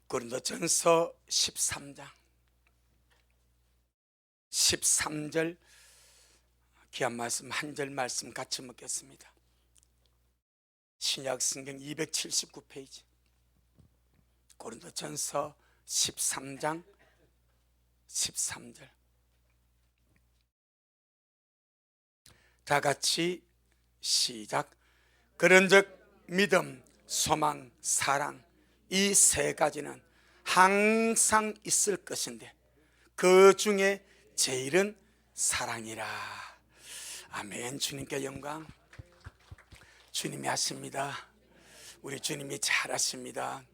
고린도전서 13장 13절 귀한 말씀 한 절 말씀 같이 먹겠습니다. 신약 성경 279페이지 고린도전서 13장 13절 다 같이 시작. 그런즉 믿음, 소망, 사랑 이 세 가지는 항상 있을 것인데 그 중에 제일은 사랑이라. 아멘. 주님께 영광. 주님이 하십니다. 우리 주님이 잘하십니다.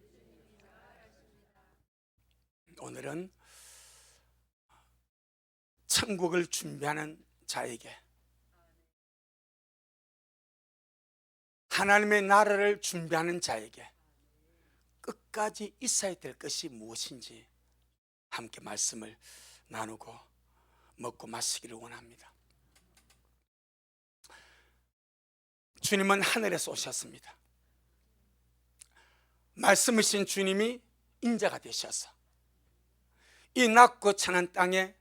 오늘은 천국을 준비하는 자에게, 하나님의 나라를 준비하는 자에게 끝까지 있어야 될 것이 무엇인지 함께 말씀을 나누고 먹고 마시기를 원합니다. 주님은 하늘에서 오셨습니다. 말씀이신 주님이 인자가 되셔서 이 낮고 찬한 땅에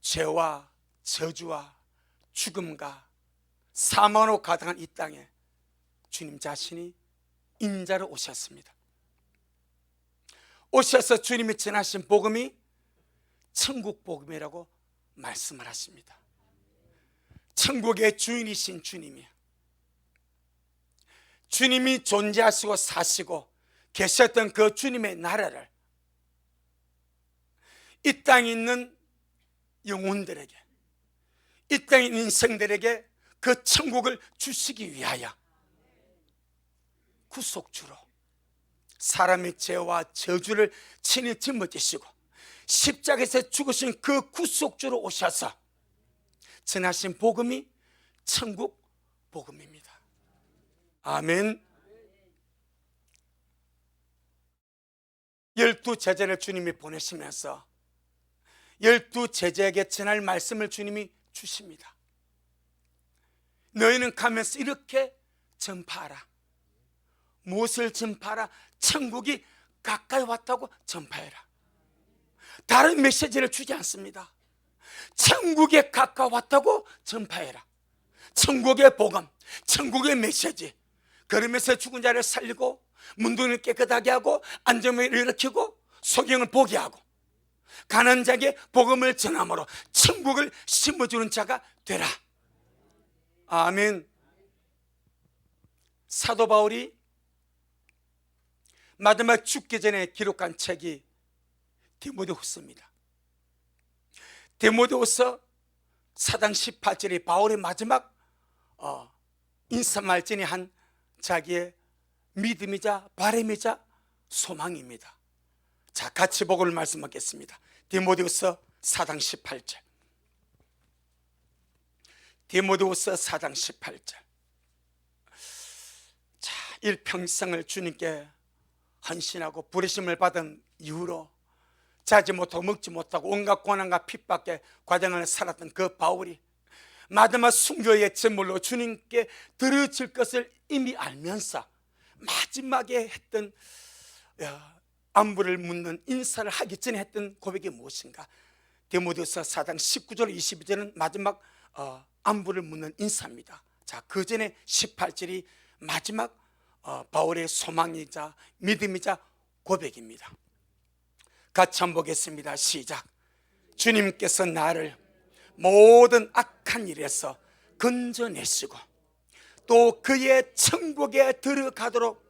죄와 저주와 죽음과 사망으로 가득한 이 땅에 주님 자신이 인자로 오셨습니다. 오셔서 주님이 전하신 복음이 천국 복음이라고 말씀을 하십니다. 천국의 주인이신 주님이 존재하시고 사시고 계셨던 그 주님의 나라를 이 땅에 있는 영혼들에게, 이 땅에 있는 인생들에게 그 천국을 주시기 위하여 구속주로 사람의 죄와 저주를 친히 짊어지시고 십자가에서 죽으신 그 구속주로 오셔서 전하신 복음이 천국 복음입니다. 아멘. 12제자를 주님이 보내시면서 12제자에게 전할 말씀을 주님이 주십니다. 너희는 가면서 이렇게 전파하라. 무엇을 전파하라? 천국이 가까이 왔다고 전파해라. 다른 메시지를 주지 않습니다. 천국에 가까웠다고 전파해라. 천국의 복음, 천국의 메시지. 그러면서 죽은 자를 살리고 문둥이를 깨끗하게 하고 안정을 일으키고 소경을 보게 하고 가난한 자에게 복음을 전함으로 천국을 심어주는 자가 되라. 아멘. 사도 바울이 마지막 죽기 전에 기록한 책이 디모데후서입니다. 디모데후서 4장 18절이 바울의 마지막 인사말전이 한 자기의 믿음이자 바람이자 소망입니다. 자, 같이 복음을 말씀하겠습니다. 디모데후서 4장 18절. 디모데후서 4장 18절. 자, 일평생을 주님께 헌신하고 부르심을 받은 이후로 자지 못하고 먹지 못하고 온갖 고난과 핍박의 과정을 살았던 그 바울이 마지막 순교의 제물로 주님께 드려질 것을 이미 알면서 마지막에 했던 안부를 묻는 인사를 하기 전에 했던 고백이 무엇인가? 디모데후서 4장 19절 22절은 마지막 안부를 묻는 인사입니다. 자, 그 전에 18절이 마지막 바울의 소망이자 믿음이자 고백입니다. 같이 한번 보겠습니다. 시작. 주님께서 나를 모든 악한 일에서 건져내시고 또 그의 천국에 들어가도록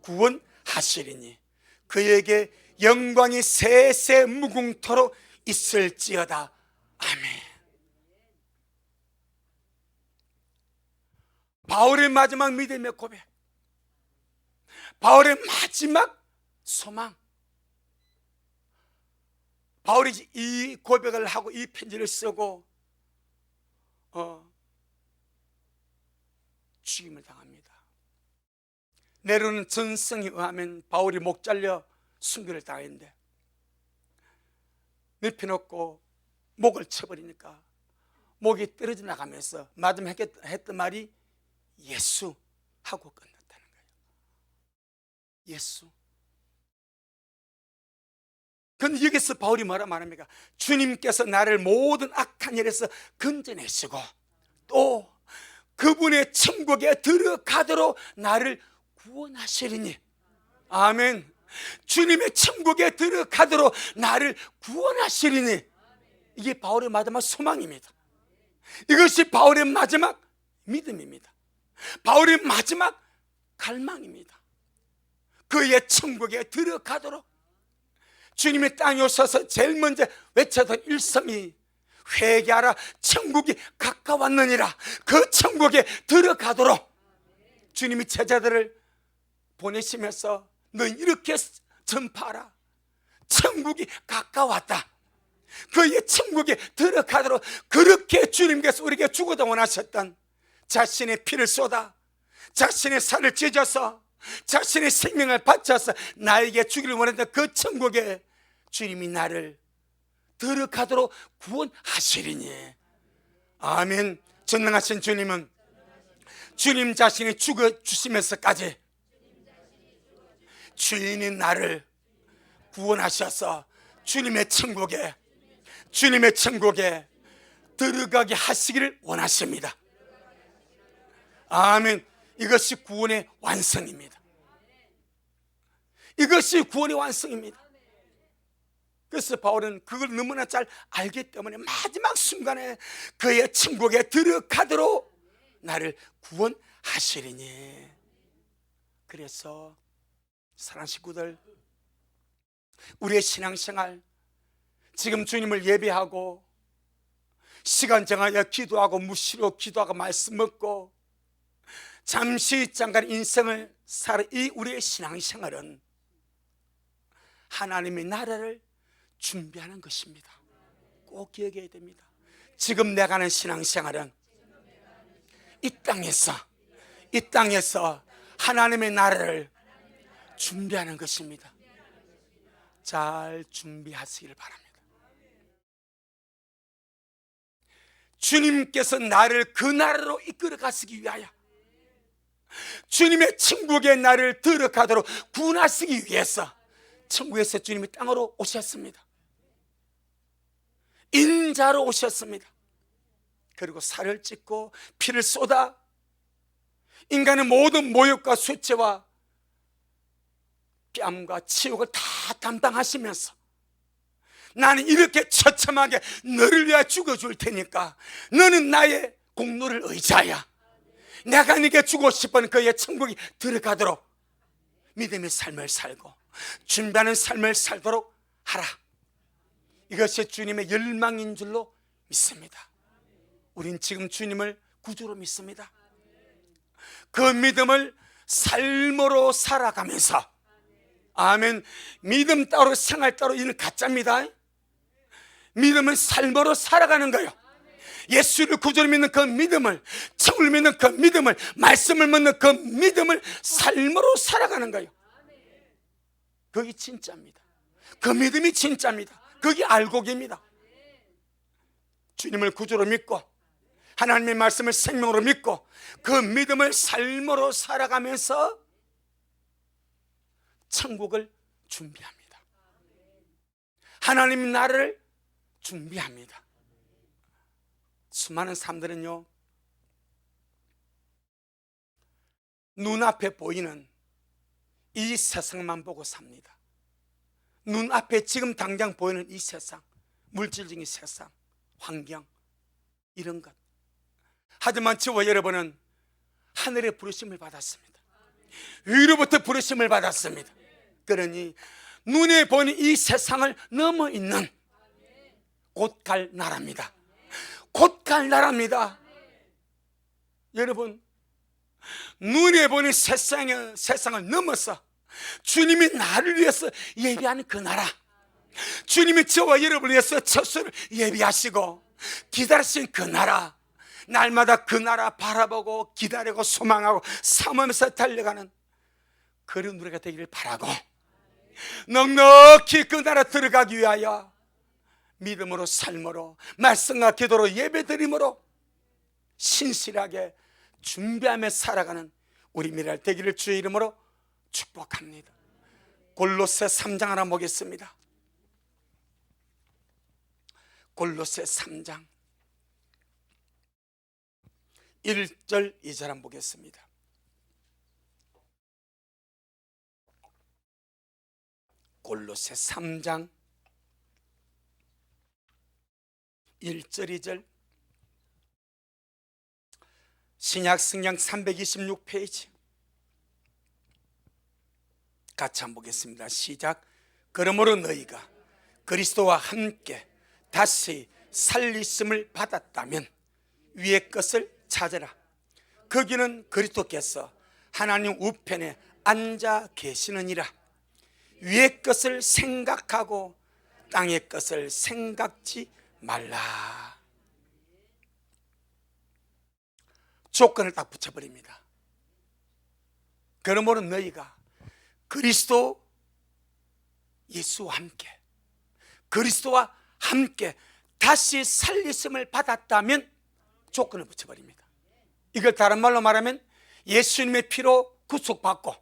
구원하시리니 그에게 영광이 세세 무궁토록 있을지어다. 아멘. 바울의 마지막 믿음의 고백, 바울의 마지막 소망. 바울이 이 고백을 하고 이 편지를 쓰고 죽임을 당합니다. 내려오는 전성에 의하면 바울이 목 잘려 순교를 당했는데 눕혀놓고 목을 쳐버리니까 목이 떨어져 나가면서 마지막 했던 말이 예수 하고 끝났다는 거예요. 예수. 근데 여기서 바울이 뭐라 말합니까? 주님께서 나를 모든 악한 일에서 건져내시고 또 그분의 천국에 들어가도록 나를 구원하시리니. 아멘. 주님의 천국에 들어가도록 나를 구원하시리니. 이게 바울의 마지막 소망입니다. 이것이 바울의 마지막 믿음입니다. 바울의 마지막 갈망입니다. 그의 천국에 들어가도록. 주님의 땅에 오셔서 제일 먼저 외쳤던 일성이 회개하라, 천국이 가까웠느니라. 그 천국에 들어가도록 주님이 제자들을 보내시면서 너희 이렇게 전파하라. 천국이 가까웠다. 그의 천국에 들어가도록. 그렇게 주님께서 우리에게 주고도 원하셨던 자신의 피를 쏟아 자신의 살을 찢어서 자신의 생명을 바쳐서 나에게 주기를 원했던 그 천국에 주님이 나를 들어가도록 구원하시리니. 아멘. 전능하신 주님은 주님 자신이 죽어주시면서까지 주인이 나를 구원하셔서 주님의 천국에 들어가게 하시기를 원하십니다. 아멘. 이것이 구원의 완성입니다. 이것이 구원의 완성입니다. 그래서 바울은 그걸 너무나 잘 알기 때문에 마지막 순간에 그의 천국에 들어가도록 나를 구원하시리니. 그래서 사랑하는 식구들, 우리의 신앙생활, 지금 주님을 예배하고 시간 정하여 기도하고 무시로 기도하고 말씀 먹고 잠시 잠깐 인생을 살아 이 우리의 신앙생활은 하나님의 나라를 준비하는 것입니다. 꼭 기억해야 됩니다. 지금 내가 하는 신앙생활은 이 땅에서 하나님의 나라를 준비하는 것입니다. 잘 준비하시길 바랍니다. 주님께서 나를 그 나라로 이끌어 가시기 위하여, 주님의 천국에 나를 들어가도록 구원하시기 위해서 천국에서 주님이 땅으로 오셨습니다. 인자로 오셨습니다. 그리고 살을 찢고 피를 쏟아 인간의 모든 모욕과 수치와 뺨과 치욕을 다 담당하시면서 나는 이렇게 처참하게 너를 위하여 죽어줄 테니까 너는 나의 공로를 의지하여 내가 네게 주고 싶은 그의 천국에 들어가도록 믿음의 삶을 살고 준비하는 삶을 살도록 하라. 이것이 주님의 열망인 줄로 믿습니다. 우린 지금 주님을 구주로 믿습니다. 그 믿음을 삶으로 살아가면서, 아멘. 믿음 따로 생활 따로 이는 가짜입니다. 믿음은 삶으로 살아가는 거예요. 예수를 구주로 믿는 그 믿음을, 천국을 믿는 그 믿음을, 말씀을 믿는 그 믿음을 삶으로 살아가는 거예요. 그게 진짜입니다. 그 믿음이 진짜입니다. 그게 알곡입니다. 주님을 구주로 믿고 하나님의 말씀을 생명으로 믿고 그 믿음을 삶으로 살아가면서 천국을 준비합니다. 하나님 나라를 준비합니다. 수많은 사람들은요, 눈앞에 보이는 이 세상만 보고 삽니다. 눈앞에 지금 당장 보이는 이 세상, 물질적인 세상, 환경, 이런 것. 하지만 저와 여러분은 하늘의 부르심을 받았습니다. 위로부터 부르심을 받았습니다. 그러니 눈에 보이는 이 세상을 넘어 있는 곧 갈 나라입니다. 곧 갈 나라입니다. 여러분, 눈에 보이는 세상을 넘어서 주님이 나를 위해서 예비하는 그 나라, 주님이 저와 여러분을 위해서 처소를 예비하시고 기다리신 그 나라, 날마다 그 나라 바라보고 기다리고 소망하고 사모하면서 달려가는 그런 우리가 되기를 바라고, 넉넉히 그 나라 들어가기 위하여 믿음으로 삶으로 말씀과 기도로 예배드림으로 신실하게 준비하며 살아가는 우리 미랄 되기를 주의 이름으로 축복합니다. 골로새 3장 하나 보겠습니다. 골로새 3장 1절 2절 한번 보겠습니다. 골로새 3장 1절 2절, 신약 성경 326페이지 같이 한번 보겠습니다. 시작. 그러므로 너희가 그리스도와 함께 다시 살리심을 받았다면 위의 것을 찾으라. 거기는 그리스도께서 하나님 우편에 앉아 계시느니라. 위의 것을 생각하고 땅의 것을 생각지 말라. 조건을 딱 붙여버립니다. 그러므로 너희가 그리스도 예수와 함께, 그리스도와 함께 다시 살리심을 받았다면 조건을 붙여버립니다. 이걸 다른 말로 말하면 예수님의 피로 구속받고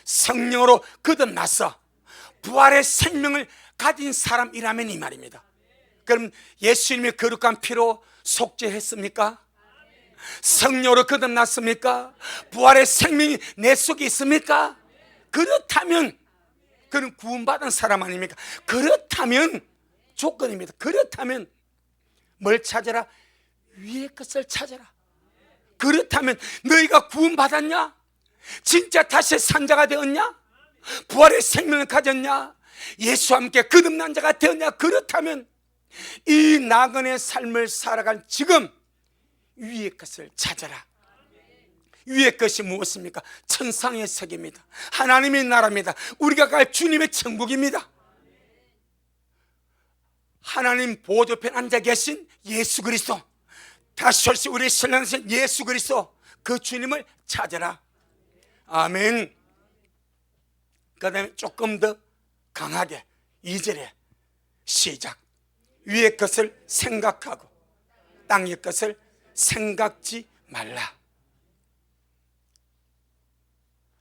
성령으로 거듭나서 부활의 생명을 가진 사람이라면 이 말입니다. 그럼 예수님의 거룩한 피로 속죄했습니까? 성령으로 거듭났습니까? 부활의 생명이 내 속에 있습니까? 그렇다면 그는 구원받은 사람 아닙니까? 그렇다면 조건입니다. 그렇다면 뭘 찾아라? 위의 것을 찾아라. 그렇다면 너희가 구원받았냐? 진짜 다시 산 자가 되었냐? 부활의 생명을 가졌냐? 예수와 함께 거듭난 자가 되었냐? 그렇다면 이 나그네 삶을 살아간 지금 위의 것을 찾아라. 위의 것이 무엇입니까? 천상의 세계입니다. 하나님의 나라입니다. 우리가 갈 주님의 천국입니다. 하나님 보좌편 앉아 계신 예수 그리스도, 다시 오실 우리 신랑이신 예수 그리스도, 그 주님을 찾아라. 아멘. 그 다음에 조금 더 강하게 2절에 시작. 위의 것을 생각하고 땅의 것을 생각지 말라.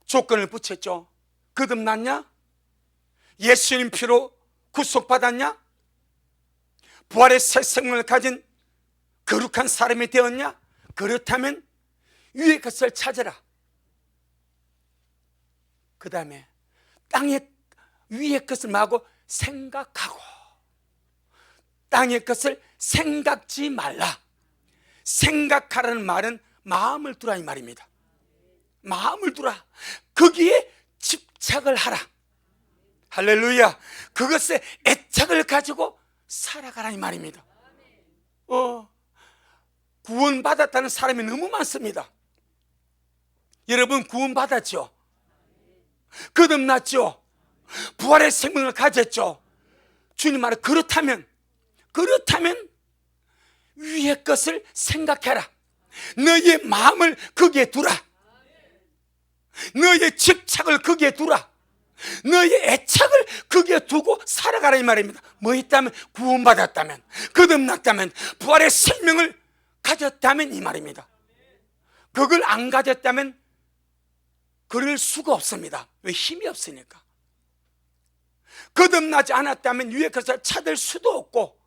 조건을 붙였죠. 거듭났냐? 예수님 피로 구속받았냐? 부활의 새 생명을 가진 거룩한 사람이 되었냐? 그렇다면 위의 것을 찾아라. 그 다음에 땅의 위의 것을 마구 생각하고 땅의 것을 생각지 말라. 생각하라는 말은 마음을 두라 이 말입니다. 마음을 두라. 거기에 집착을 하라. 할렐루야. 그것에 애착을 가지고 살아가라 이 말입니다. 구원받았다는 사람이 너무 많습니다. 여러분 구원받았죠? 거듭났죠? 부활의 생명을 가졌죠? 주님 말에 그렇다면 위의 것을 생각해라. 너의 마음을 거기에 두라. 너의 집착을 거기에 두라. 너의 애착을 거기에 두고 살아가라 이 말입니다. 뭐 있다면? 구원받았다면, 거듭났다면, 부활의 생명을 가졌다면 이 말입니다. 그걸 안 가졌다면 그럴 수가 없습니다. 왜? 힘이 없으니까. 거듭나지 않았다면 위의 것을 찾을 수도 없고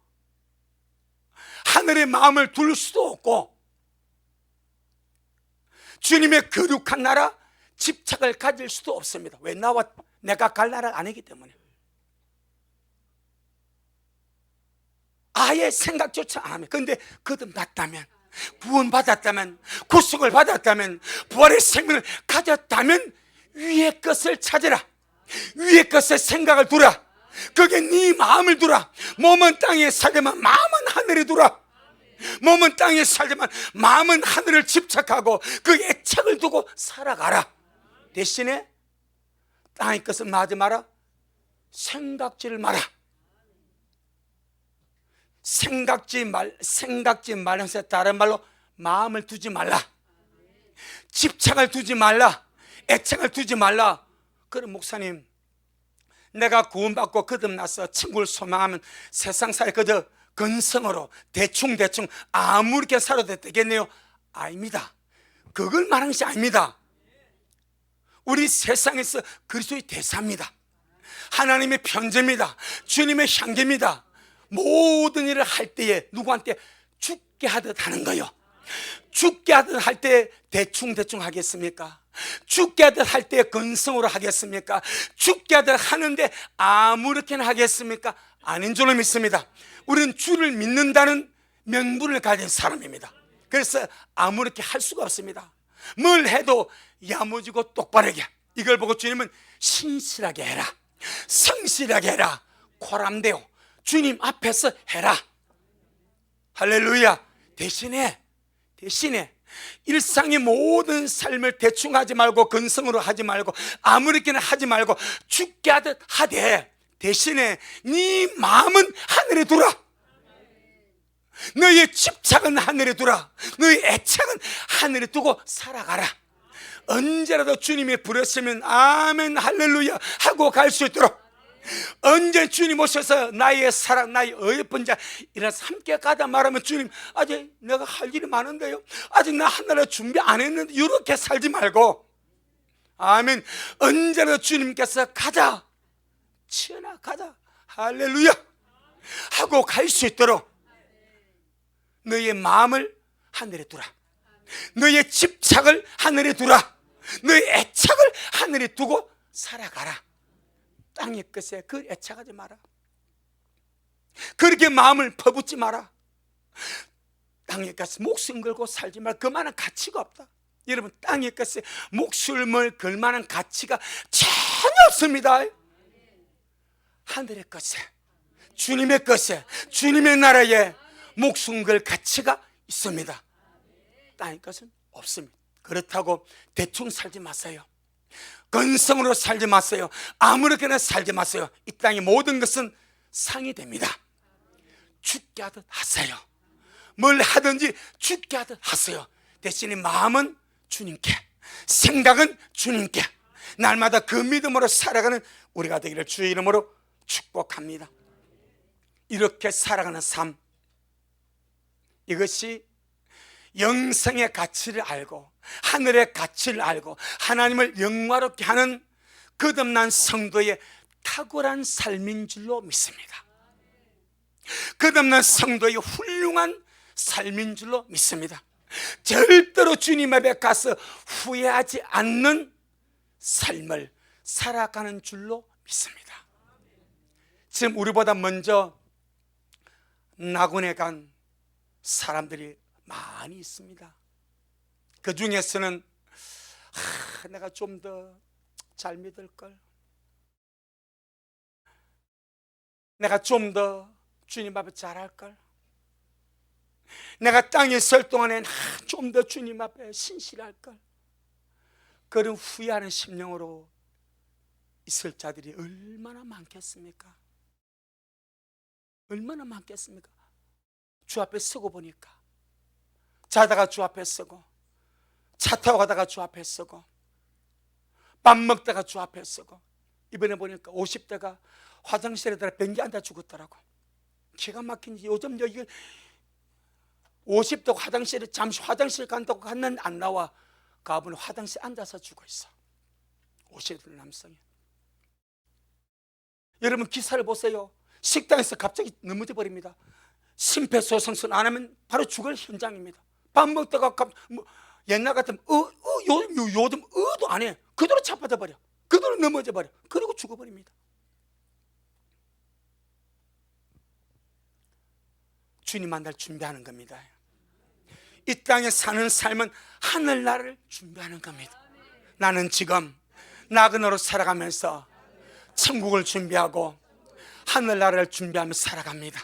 하늘의 마음을 둘 수도 없고 주님의 거룩한 나라 집착을 가질 수도 없습니다. 왜? 나와 내가 갈 나라가 아니기 때문에. 아예 생각조차 안 합니다. 그런데 거듭났다면, 구원받았다면, 구속을 받았다면, 부활의 생명을 가졌다면 위의 것을 찾으라. 위의 것에 생각을 두라. 거기에 네 마음을 두라. 몸은 땅에 살지만 마음은 하늘에 두라. 몸은 땅에 살지만 마음은 하늘을 집착하고 그 애착을 두고 살아가라. 대신에 땅의 것은 하지 마라. 생각지를 마라. 생각지 말면서 다른 말로 마음을 두지 말라. 집착을 두지 말라. 애착을 두지 말라. 그럼 목사님, 내가 구원받고 거듭나서 천국을 소망하면 세상 살이 그저 근성으로 대충 아무렇게 살아도 되겠네요? 아닙니다. 그걸 말하는 것이 아닙니다. 우리 세상에서 그리스도의 대사입니다. 하나님의 편지입니다. 주님의 향기입니다. 모든 일을 할 때에 누구한테 죽게 하듯 하는 거요. 죽게 하듯 할 때 대충 하겠습니까? 죽게 하듯 할 때 근성으로 하겠습니까? 죽게 하듯 하는데 아무렇게나 하겠습니까? 아닌 줄로 믿습니다. 우리는 주를 믿는다는 명분을 가진 사람입니다. 그래서 아무렇게 할 수가 없습니다. 뭘 해도 야무지고 똑바르게, 이걸 보고 주님은 신실하게 해라, 성실하게 해라, 코람데오, 주님 앞에서 해라. 할렐루야. 대신에 일상의 모든 삶을 대충 하지 말고 근성으로 하지 말고 아무렇게나 하지 말고 죽게 하듯 하되, 대신에 네 마음은 하늘에 두라. 너의 집착은 하늘에 두라. 너의 애착은 하늘에 두고 살아가라. 언제라도 주님이 부르시면 아멘 할렐루야 하고 갈 수 있도록, 언제 주님 오셔서 나의 사랑, 나의 어여쁜 자 일어나서 함께 가다 말하면 주님 아직 내가 할 일이 많은데요, 아직 나 하나를 준비 안 했는데, 이렇게 살지 말고 아멘, 언제라도 주님께서 가자, 치어나 가자 할렐루야 하고 갈 수 있도록 너의 마음을 하늘에 두라. 너의 집착을 하늘에 두라. 너의 애착을 하늘에 두고 살아가라. 땅의 것에 그 애착하지 마라. 그렇게 마음을 퍼붓지 마라. 땅의 것에 목숨 걸고 살지 마라. 그만한 가치가 없다. 여러분, 땅의 것에 목숨을 걸 만한 가치가 전혀 없습니다. 하늘의 것에, 주님의 것에, 주님의 나라에 목숨 걸 가치가 있습니다. 땅의 것은 없습니다. 그렇다고 대충 살지 마세요. 근성으로 살지 마세요. 아무렇게나 살지 마세요. 이 땅의 모든 것은 상이 됩니다. 죽게 하듯 하세요. 뭘 하든지 죽게 하듯 하세요. 대신에 마음은 주님께, 생각은 주님께, 날마다 그 믿음으로 살아가는 우리가 되기를 주의 이름으로 축복합니다. 이렇게 살아가는 삶, 이것이 영생의 가치를 알고 하늘의 가치를 알고 하나님을 영화롭게 하는 거듭난 성도의 탁월한 삶인 줄로 믿습니다. 거듭난 성도의 훌륭한 삶인 줄로 믿습니다. 절대로 주님 앞에 가서 후회하지 않는 삶을 살아가는 줄로 믿습니다. 지금 우리보다 먼저 낙원에 간 사람들이 많이 있습니다. 그 중에서는 내가 좀 더 잘 믿을걸, 내가 좀 더 주님 앞에 잘할걸, 내가 땅에 있을 동안에 좀 더 주님 앞에 신실할걸, 그런 후회하는 심령으로 있을 자들이 얼마나 많겠습니까? 얼마나 많겠습니까? 주 앞에 서고 보니까, 자다가 주 앞에 서고, 차 타고 가다가 주 앞에 서고, 밥 먹다가 주 앞에 서고, 이번에 보니까 50대가 화장실에다가 변기 앉아 죽었더라고. 기가 막힌지. 요즘 여기 50대 화장실에 잠시 화장실 간다고 갔는데 안 나와. 가보니 화장실 앉아서 죽어 있어. 50대 남성이. 여러분, 기사를 보세요. 식당에서 갑자기 넘어져 버립니다. 심폐소생술 안 하면 바로 죽을 현장입니다. 밥 먹다가 옛날 같으면 요즘 어도 안 해. 그대로 자빠져 버려. 그대로 넘어져 버려. 그리고 죽어버립니다. 주님 만날 준비하는 겁니다. 이 땅에 사는 삶은 하늘나라를 준비하는 겁니다. 나는 지금 나그네로 살아가면서 천국을 준비하고 하늘나라를 준비하며 살아갑니다.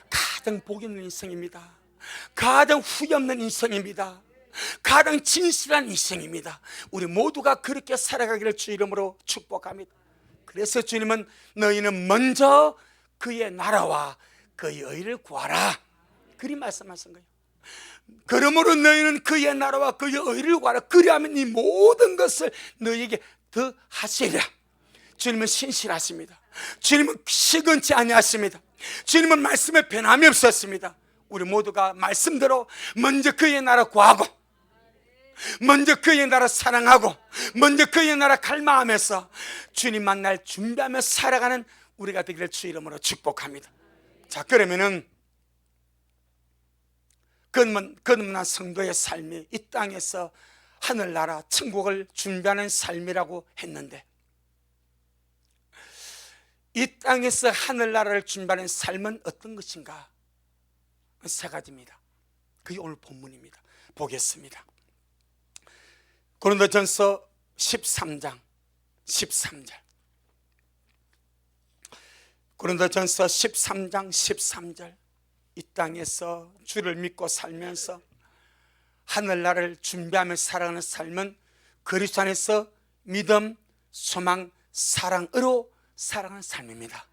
가장 복 있는 인생입니다. 가장 후회 없는 인생입니다. 가장 진실한 인생입니다. 우리 모두가 그렇게 살아가기를 주 이름으로 축복합니다. 그래서 주님은 너희는 먼저 그의 나라와 그의 의를 구하라, 그리 말씀하신 거예요. 그러므로 너희는 그의 나라와 그의 의를 구하라. 그리하면 이 모든 것을 너희에게 더 하시리라. 주님은 신실하십니다. 주님은 시건치 아니하십니다. 주님은 말씀에 변함이 없었습니다. 우리 모두가 말씀대로 먼저 그의 나라 구하고, 먼저 그의 나라 사랑하고, 먼저 그의 나라 갈망하면서 주님 만날 준비하며 살아가는 우리가 되기를 주 이름으로 축복합니다. 자, 그러면은 거듭난 성도의 삶이 이 땅에서 하늘나라 천국을 준비하는 삶이라고 했는데, 이 땅에서 하늘나라를 준비하는 삶은 어떤 것인가? 세 가지입니다. 그게 오늘 본문입니다. 보겠습니다. 고린도전서 13장 13절. 고린도전서 13장 13절. 이 땅에서 주를 믿고 살면서 하늘나라를 준비하며 살아가는 삶은 그리스도 안에서 믿음, 소망, 사랑으로 살아가는 삶입니다.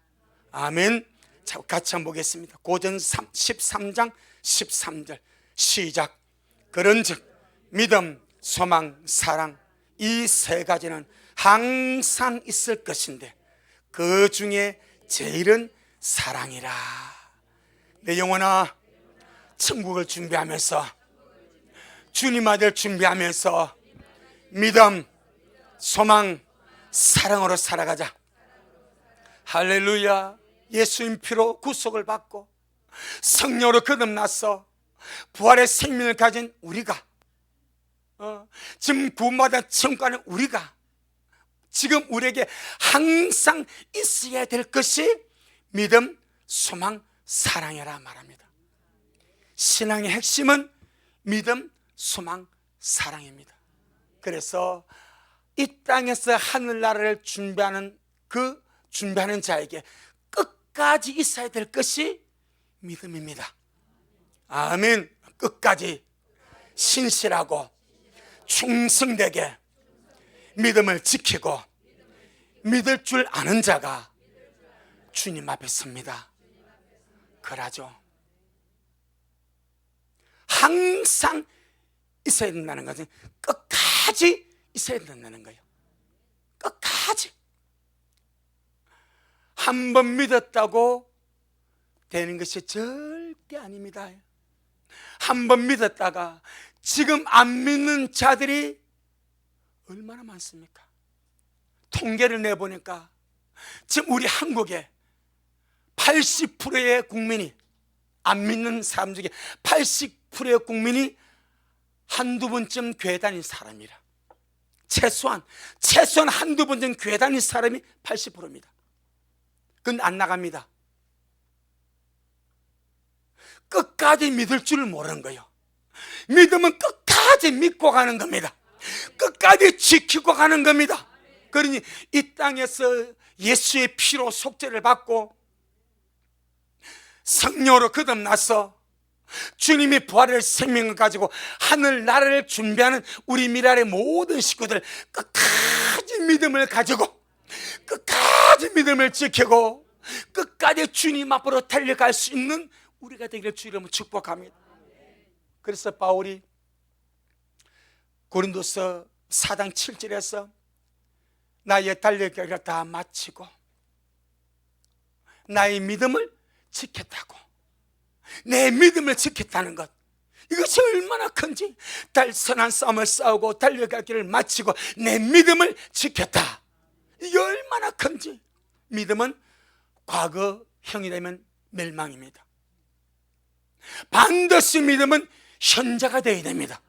아멘. 자, 같이 한번 보겠습니다. 고전 13장 13절 시작. 그런즉 믿음, 소망, 사랑 이 세 가지는 항상 있을 것인데 그 중에 제일은 사랑이라. 내 영혼아, 천국을 준비하면서, 주님 아들 준비하면서 믿음, 소망, 사랑으로 살아가자. 할렐루야. 예수님 피로 구속을 받고 성령으로 거듭나서 부활의 생명을 가진 우리가, 지금 구원받은 천국가는 우리가 지금 우리에게 항상 있어야 될 것이 믿음, 소망, 사랑이라 말합니다. 신앙의 핵심은 믿음, 소망, 사랑입니다. 그래서 이 땅에서 하늘나라를 준비하는 준비하는 자에게 끝까지 있어야 될 것이 믿음입니다. 아멘. 끝까지 신실하고 충성되게 믿음을 지키고 믿을 줄 아는 자가 주님 앞에 섭니다. 그러죠. 항상 있어야 된다는 것은 끝까지 있어야 된다는 거예요. 끝까지. 한 번 믿었다고 되는 것이 절대 아닙니다. 한 번 믿었다가 지금 안 믿는 자들이 얼마나 많습니까? 통계를 내보니까 지금 우리 한국에 80%의 국민이, 안 믿는 사람 중에 80%의 국민이 한두 번쯤 교회 다닌 사람이라. 최소한 한두 번쯤 교회 다닌 사람이 80%입니다. 그건 안 나갑니다. 끝까지 믿을 줄 모르는 거예요. 믿음은 끝까지 믿고 가는 겁니다. 끝까지 지키고 가는 겁니다. 그러니 이 땅에서 예수의 피로 속죄를 받고 성령으로 거듭나서 주님이 부활의 생명을 가지고 하늘나라를 준비하는 우리 미랄의 모든 식구들, 끝까지 믿음을 가지고 끝까지 믿음을 지키고 끝까지 주님 앞으로 달려갈 수 있는 우리가 되기를 주 이름으로 축복합니다. 그래서 바울이 고린도서 4장 7절에서 나의 달려가기를 다 마치고 나의 믿음을 지켰다고, 내 믿음을 지켰다는 것, 이것이 얼마나 큰지, 선한 싸움을 싸우고 달려갈 길을 마치고 내 믿음을 지켰다. 이게 얼마나 큰지. 믿음은 과거형이 되면 멸망입니다. 반드시 믿음은 현재가 되어야 됩니다.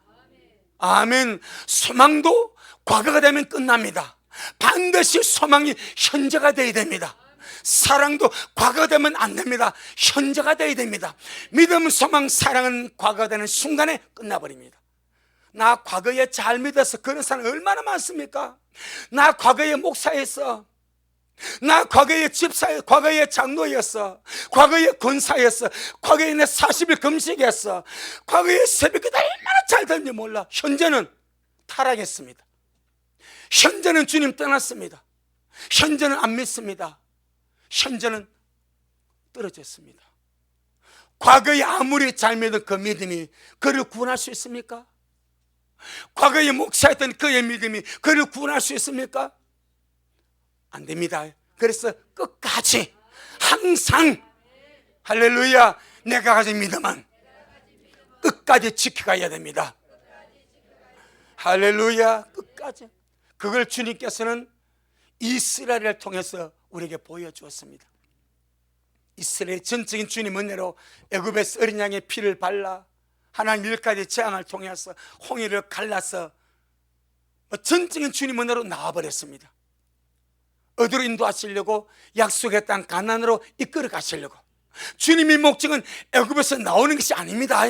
아멘. 소망도 과거가 되면 끝납니다. 반드시 소망이 현재가 되어야 됩니다. 사랑도 과거가 되면 안 됩니다. 현재가 되어야 됩니다. 믿음, 소망, 사랑은 과거가 되는 순간에 끝나버립니다. 나 과거에 잘 믿어서 그런 사람 얼마나 많습니까? 나 과거에 목사였어, 나 과거에 집사였어, 과거에 장로였어, 과거에 권사였어, 과거에 내 40일 금식했어, 과거에 새벽기도 얼마나 잘 됐는지 몰라. 현재는 타락했습니다. 현재는 주님 떠났습니다. 현재는 안 믿습니다. 현재는 떨어졌습니다. 과거에 아무리 잘 믿은 그 믿음이 그를 구원할 수 있습니까? 과거에 목사였던 그의 믿음이 그를 구원할 수 있습니까? 안 됩니다. 그래서 끝까지 항상, 할렐루야, 내가 가진 믿음은 끝까지 지켜가야 됩니다. 할렐루야, 끝까지. 그걸 주님께서는 이스라엘을 통해서 우리에게 보여주었습니다. 이스라엘 전적인 주님 은혜로 애굽에서 어린 양의 피를 발라 하나님 10가지 재앙을 통해서 홍해를 갈라서 전적인 주님 은혜로 나와버렸습니다. 어디로 인도하시려고? 약속의 땅 가나안으로 이끌어 가시려고. 주님의 목적은 애굽에서 나오는 것이 아닙니다.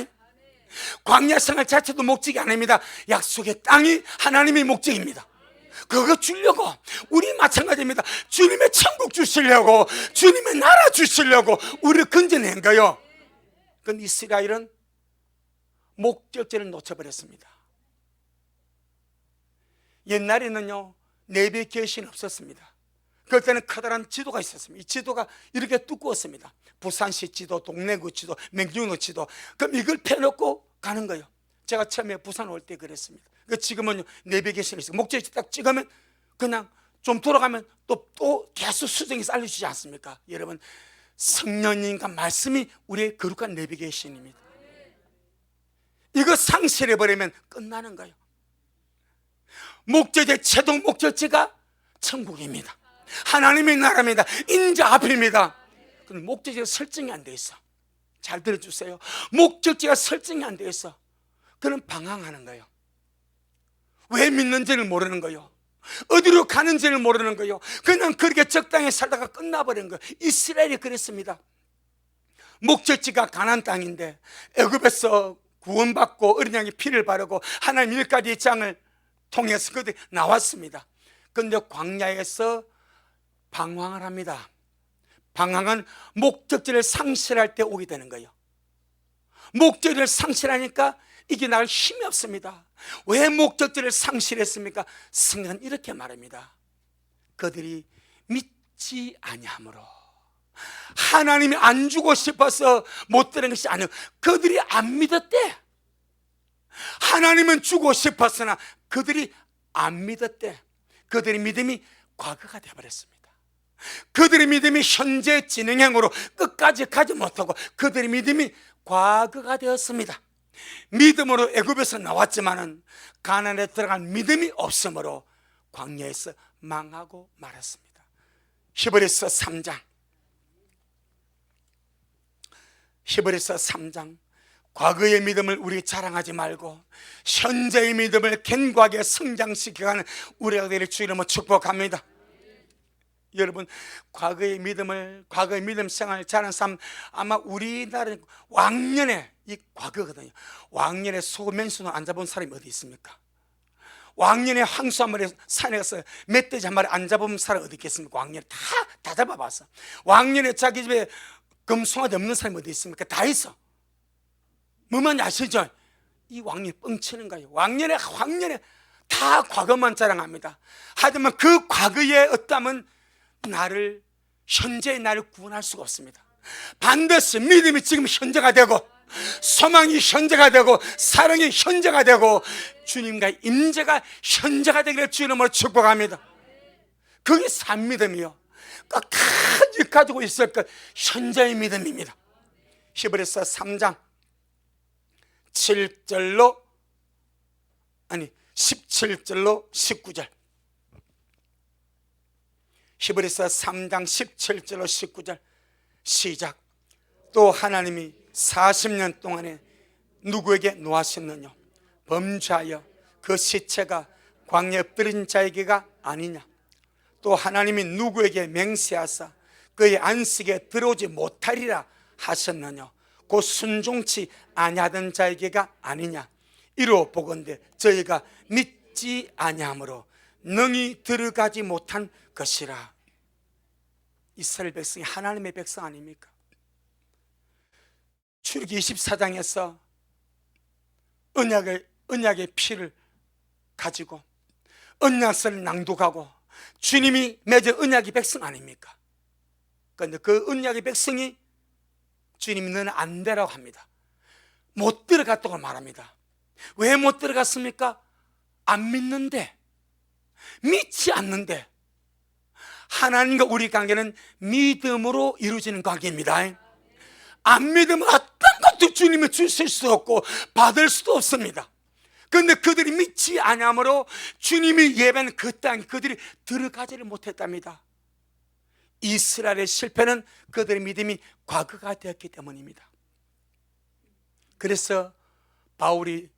광야 생활 자체도 목적이 아닙니다. 약속의 땅이 하나님의 목적입니다. 그거 주려고. 우리 마찬가지입니다. 주님의 천국 주시려고, 주님의 나라 주시려고 우리를 건져낸 거요. 그런데 이스라엘은 목적지를 놓쳐버렸습니다. 옛날에는요, 내배 계시는 없었습니다. 그때는 커다란 지도가 있었습니다. 이 지도가 이렇게 두꺼웠습니다. 부산시 지도, 동래구 지도, 맹jun호 지도. 그럼 이걸 펴놓고 가는 거예요. 제가 처음에 부산 올 때 그랬습니다. 지금은 내배 계시는 있어요. 목적지 딱 찍으면 그냥 좀 돌아가면 또 계속 수정이 쌓여주지 않습니까? 여러분, 성령님과 말씀이 우리의 거룩한 내비게이션입니다. 이거 상실해버리면 끝나는 거예요. 목적의 최종 목적지가 천국입니다. 하나님의 나라입니다. 인자 앞입니다. 그런데 목적지가 설정이 안 돼 있어. 잘 들어주세요. 목적지가 설정이 안 돼 있어. 그는 방황하는 거예요. 왜 믿는지를 모르는 거예요. 어디로 가는지를 모르는 거예요. 그냥 그렇게 적당히 살다가 끝나버린 거예요. 이스라엘이 그랬습니다. 목적지가 가나안 땅인데 애굽에서 구원받고 어린 양의 피를 바르고 하나님 10가지 장을 통해서 그들이 나왔습니다. 그런데 광야에서 방황을 합니다. 방황은 목적지를 상실할 때 오게 되는 거예요. 목적지를 상실하니까 이게 날 힘이 없습니다. 왜 목적지를 상실했습니까? 성경은 이렇게 말합니다. 그들이 믿지 아니함으로. 하나님이 안 주고 싶어서 못 드는 것이 아니에요. 그들이 안 믿었대. 하나님은 주고 싶었으나 그들이 안 믿었대. 그들의 믿음이 과거가 되어버렸습니다. 그들의 믿음이 현재 진행형으로 끝까지 가지 못하고 그들의 믿음이 과거가 되었습니다. 믿음으로 애굽에서 나왔지만은 가나안에 들어간 믿음이 없으므로 광야에서 망하고 말았습니다. 히브리서 3장 과거의 믿음을 우리 자랑하지 말고 현재의 믿음을 견고하게 성장시켜가는 우리가 되길 주 이름으로 축복합니다. 여러분, 과거의 믿음 생활을 잘하는 사람, 아마 우리나라 왕년에 이 과거거든요. 왕년에 소면수는 안 잡은 사람이 어디 있습니까? 왕년에 황소 한 마리 산에 가서 멧돼지 한 마리 안 잡은 사람이 어디 있겠습니까? 왕년에 다 잡아봤어. 왕년에 자기 집에 금송아지 없는 사람이 어디 있습니까? 다 있어. 뭐만 아시죠? 이 왕년이 뻥치는 거예요. 왕년에 다 과거만 자랑합니다. 하지만 그 과거에 어떠면 나를, 현재의 나를 구원할 수가 없습니다. 반드시 믿음이 지금 현재가 되고 소망이 현재가 되고 사랑이 현재가 되고 주님과의 임재가 현재가 되기를 주 이름으로 축복합니다. 그게 산 믿음이요. 끝까지 가지고 있을 것, 현재의 믿음입니다. 히브리서 3장 17절로 19절. 히브리서 3장 17절로 19절 시작. 또 하나님이 40년 동안에 누구에게 노하셨느냐? 범죄하여 그 시체가 광야에 엎드린 자에게가 아니냐? 또 하나님이 누구에게 맹세하사 그의 안식에 들어오지 못하리라 하셨느냐? 곧 순종치 아니하던 자에게가 아니냐? 이로 보건대 저희가 믿지 아니하므로 능히 들어가지 못한 것이라. 이스라엘 백성이 하나님의 백성 아닙니까? 출애굽기 24장에서 언약의 피를 가지고 언약서를 낭독하고 주님이 맺은 언약의 백성 아닙니까? 그런데 그 언약의 백성이 주님이 너는 안 되라고 합니다. 못 들어갔다고 말합니다. 왜 못 들어갔습니까? 안 믿는데, 믿지 않는데. 하나님과 우리 관계는 믿음으로 이루어지는 관계입니다. 안 믿으면 어떤 것도 주님이 주실 수 없고 받을 수도 없습니다. 그런데 그들이 믿지 않으므로 주님이 예배하는 그 땅에 그들이 들어가지를 못했답니다. 이스라엘의 실패는 그들의 믿음이 과거가 되었기 때문입니다. 그래서 바울이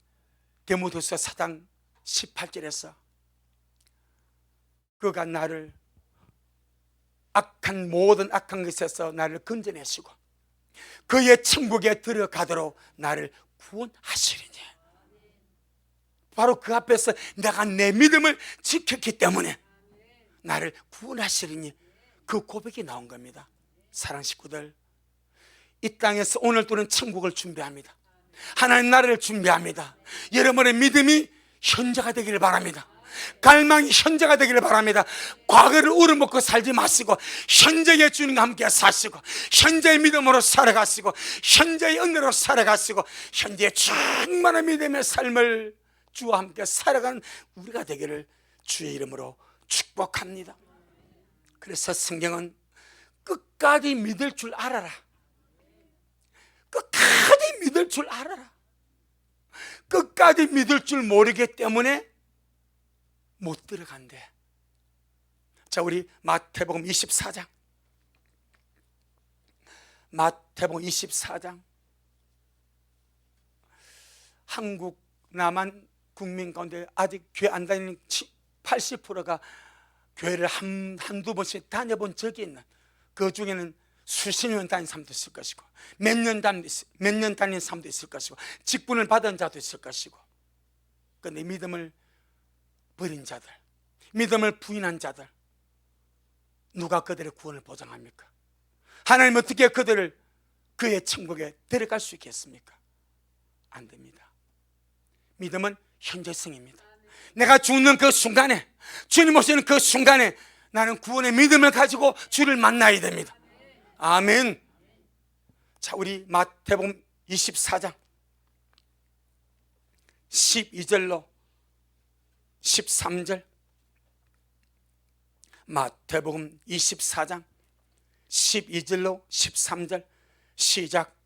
디모데후서 4장 18절에서 그가 나를 모든 악한 것에서 나를 건져내시고 그의 천국에 들어가도록 나를 구원하시리니, 바로 그 앞에서 내가 내 믿음을 지켰기 때문에 나를 구원하시리니, 그 고백이 나온 겁니다. 사랑하는 식구들, 이 땅에서 오늘 또는 천국을 준비합니다. 하나님 나라를 준비합니다. 여러분의 믿음이 현재가 되기를 바랍니다. 갈망이 현재가 되기를 바랍니다. 과거를 우려먹고 살지 마시고 현재의 주님과 함께 사시고 현재의 믿음으로 살아가시고 현재의 은혜로 살아가시고 현재의 충만한 믿음의 삶을 주와 함께 살아가는 우리가 되기를 주의 이름으로 축복합니다. 그래서 성경은 끝까지 믿을 줄 알아라, 끝까지 믿을 줄 알아라. 끝까지 믿을 줄 모르기 때문에 못 들어간대. 자, 우리 마태복음 24장, 마태복음 24장. 한국 남한 국민 가운데 아직 교회 안 다니는 80%가 교회를 한두 번씩 다녀본 적이 있는, 그 중에는 수십 년 다닌 사람도 있을 것이고 몇 년 다닌 사람도 있을 것이고 직분을 받은 자도 있을 것이고, 그런데 믿음을 버린 자들, 믿음을 부인한 자들, 누가 그들의 구원을 보장합니까? 하나님 어떻게 그들을 그의 천국에 데려갈 수 있겠습니까? 안 됩니다. 믿음은 현재성입니다. 내가 죽는 그 순간에, 주님 오시는 그 순간에 나는 구원의 믿음을 가지고 주를 만나야 됩니다. 아멘. 자, 우리 마태복음 24장 12절로 13절, 마태복음 24장 12절로 13절 시작.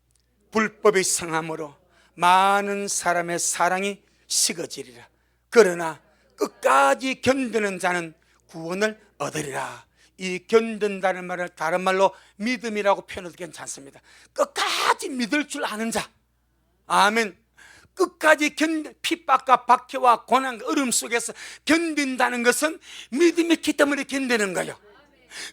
불법이 성함으로 많은 사람의 사랑이 식어지리라. 그러나 끝까지 견디는 자는 구원을 얻으리라. 이 견딘다는 말을 다른 말로 믿음이라고 표현해도 괜찮습니다. 끝까지 믿을 줄 아는 자. 아멘. 끝까지 핍박과 박해와 고난, 어려움 속에서 견딘다는 것은 믿음이 있기 때문에 견디는 거예요.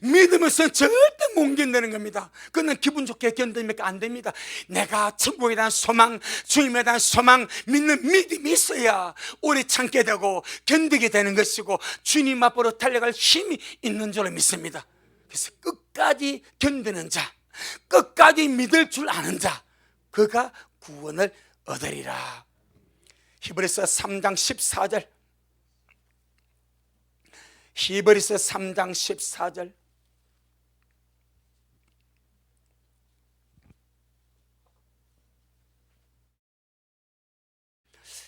믿음으로서는 절대 못 견디는 겁니다. 그는 기분 좋게 견디니까 안 됩니다. 내가 천국에 대한 소망, 주님에 대한 소망, 믿는 믿음이 있어야 오래 참게 되고 견디게 되는 것이고 주님 앞으로 달려갈 힘이 있는 줄로 믿습니다. 그래서 끝까지 견디는 자, 끝까지 믿을 줄 아는 자, 그가 구원을 얻으리라. 히브리서 3장 14절, 히브리서 3장 14절.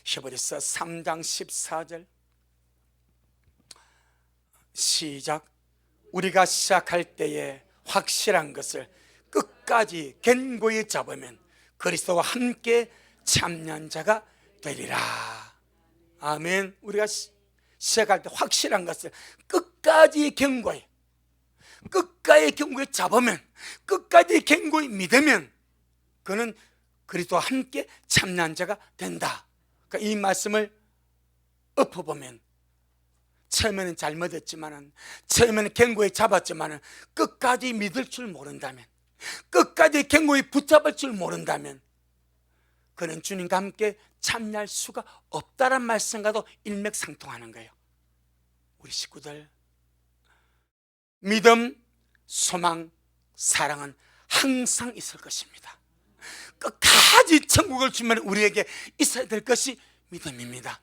히브리서 3장 14절 시작. 우리가 시작할 때에 확실한 것을 끝까지 견고히 잡으면 그리스도와 함께 참여한 자가 되리라. 아멘. 우리가 시작할 때 확실한 것을 끝까지 견고히, 끝까지 견고히 잡으면, 끝까지 견고히 믿으면 그는 그리스도와 함께 참여한 자가 된다. 그러니까 이 말씀을 엎어보면 처음에는 잘못했지만은, 처음에는 견고히 잡았지만은 끝까지 믿을 줄 모른다면, 끝까지 견고히 붙잡을 줄 모른다면 그는 주님과 함께 참여할 수가 없다란 말씀과도 일맥상통하는 거예요. 우리 식구들, 믿음, 소망, 사랑은 항상 있을 것입니다. 끝까지 천국을 주면 우리에게 있어야 될 것이 믿음입니다.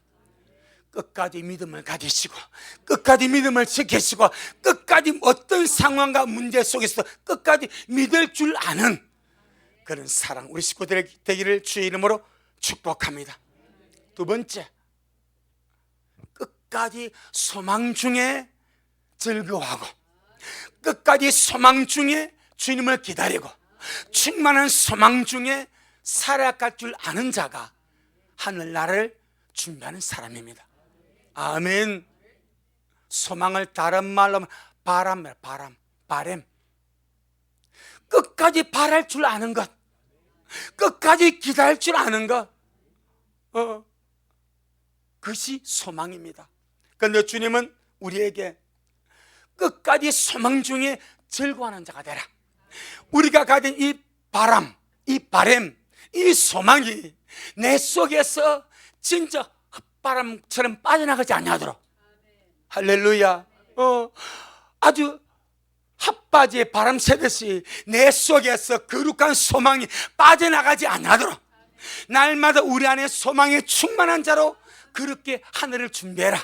끝까지 믿음을 가지시고 끝까지 믿음을 지키시고 끝까지 어떤 상황과 문제 속에서 끝까지 믿을 줄 아는 그런 사랑, 우리 식구들의 되기를 주의 이름으로 축복합니다. 두 번째, 끝까지 소망 중에 즐거워하고 끝까지 소망 중에 주님을 기다리고 충만한 소망 중에 살아갈 줄 아는 자가 하늘나라를 준비하는 사람입니다. 아멘. 소망을 다른 말로 바람, 끝까지 바랄 줄 아는 것, 끝까지 기다릴 줄 아는 것, 그것이 소망입니다. 그런데 주님은 우리에게 끝까지 소망 중에 즐거워하는 자가 되라. 우리가 가진 이 바람, 이 바램, 이 소망이 내 속에서 진짜 흙바람처럼 빠져나가지 아니하도록, 할렐루야. 아주 핫바지에 바람 새듯이 내 속에서 거룩한 소망이 빠져나가지 않도록 날마다 우리 안에 소망에 충만한 자로 그렇게 하늘을 준비해라.